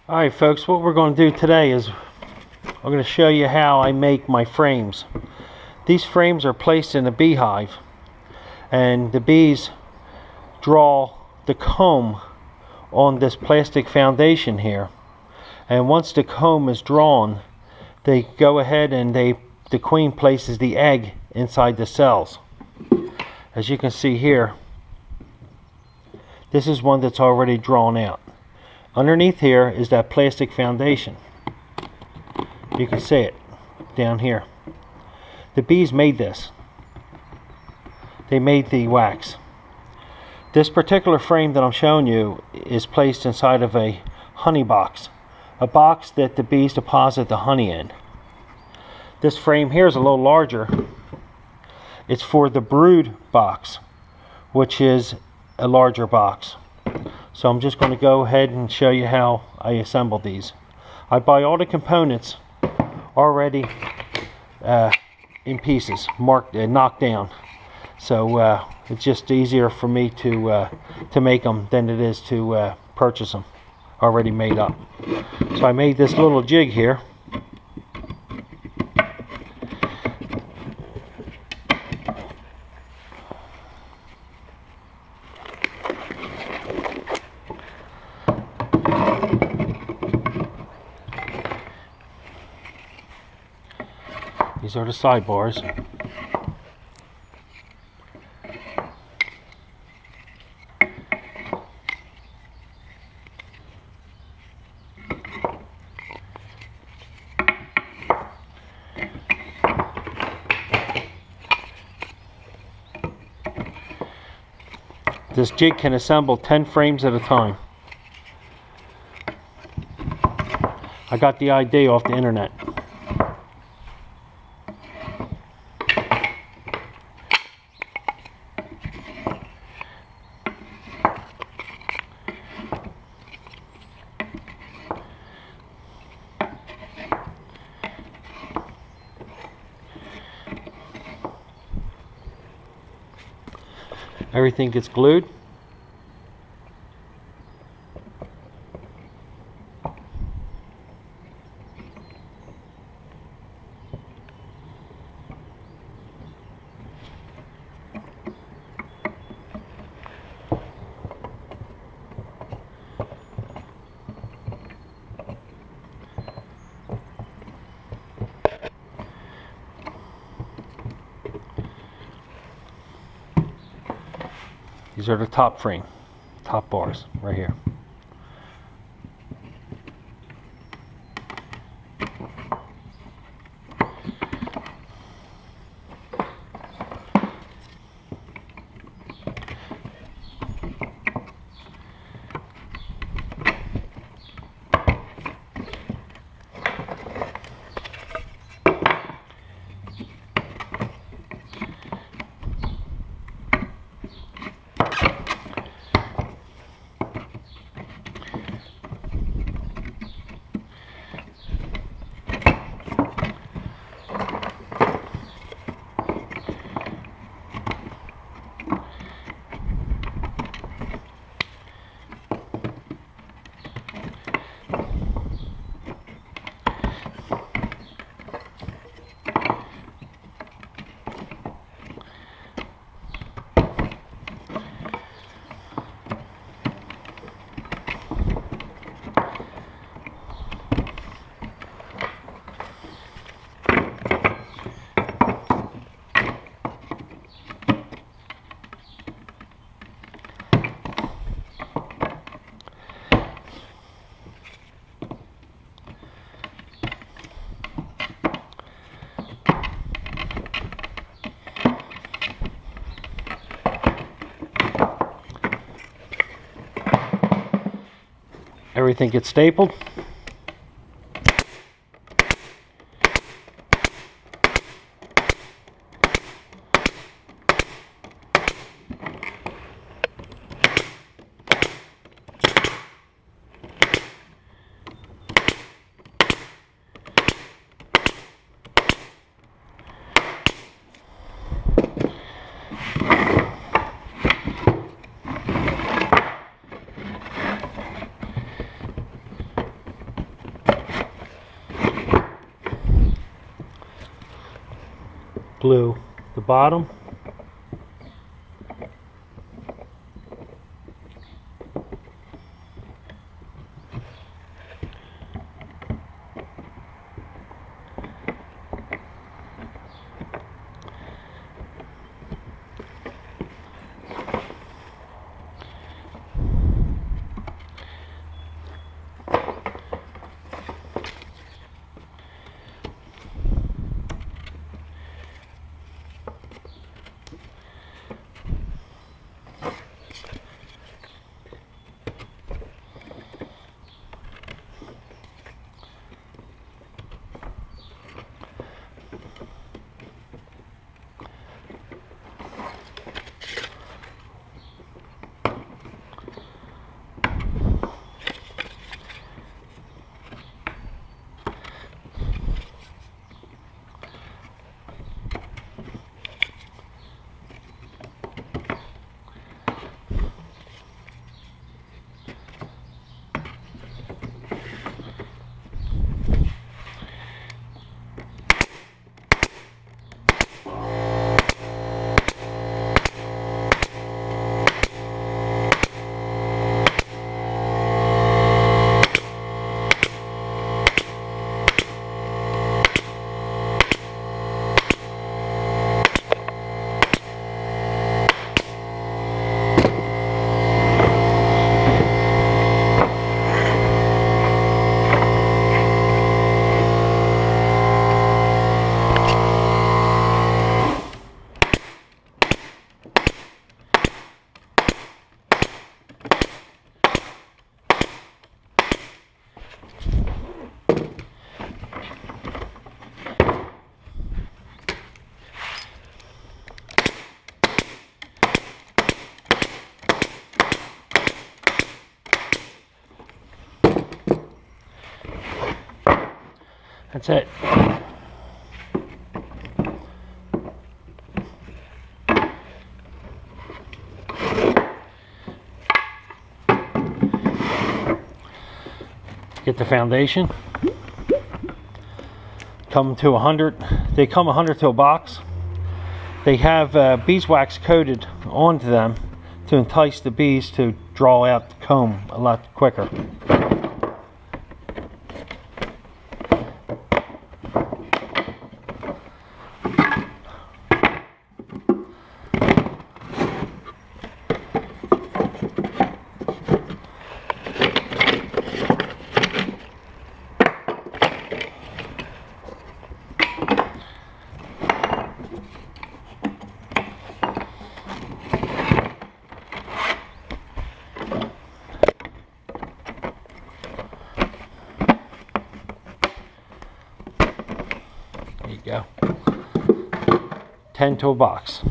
Alright folks, what we're going to do today is I'm going to show you how I make my frames. These frames are placed in a beehive, and the bees draw the comb on this plastic foundation here, and once the comb is drawn, they go ahead and the queen places the egg inside the cells. As you can see here, this is one that's already drawn out. Underneath here is that plastic foundation. You can see it down here. The bees made this. They made the wax. This particular frame that I'm showing you is placed inside of a honey box. A box that the bees deposit the honey in. This frame here is a little larger. It's for the brood box, which is a larger box. So I'm just going to go ahead and show you how I assemble these. I buy all the components already in pieces, marked, knocked down. So it's just easier for me to make them than it is to purchase them already made up. So I made this little jig here. These are the sidebars. This jig can assemble 10 frames at a time. I got the idea off the internet. Everything gets glued. These are the top frame, top bars right here. Everything gets stapled. glue the bottom. That's it. Get the foundation. Come to 100. They come 100 to a box. They have beeswax coated onto them to entice the bees to draw out the comb a lot quicker. There you go. 10 to a box.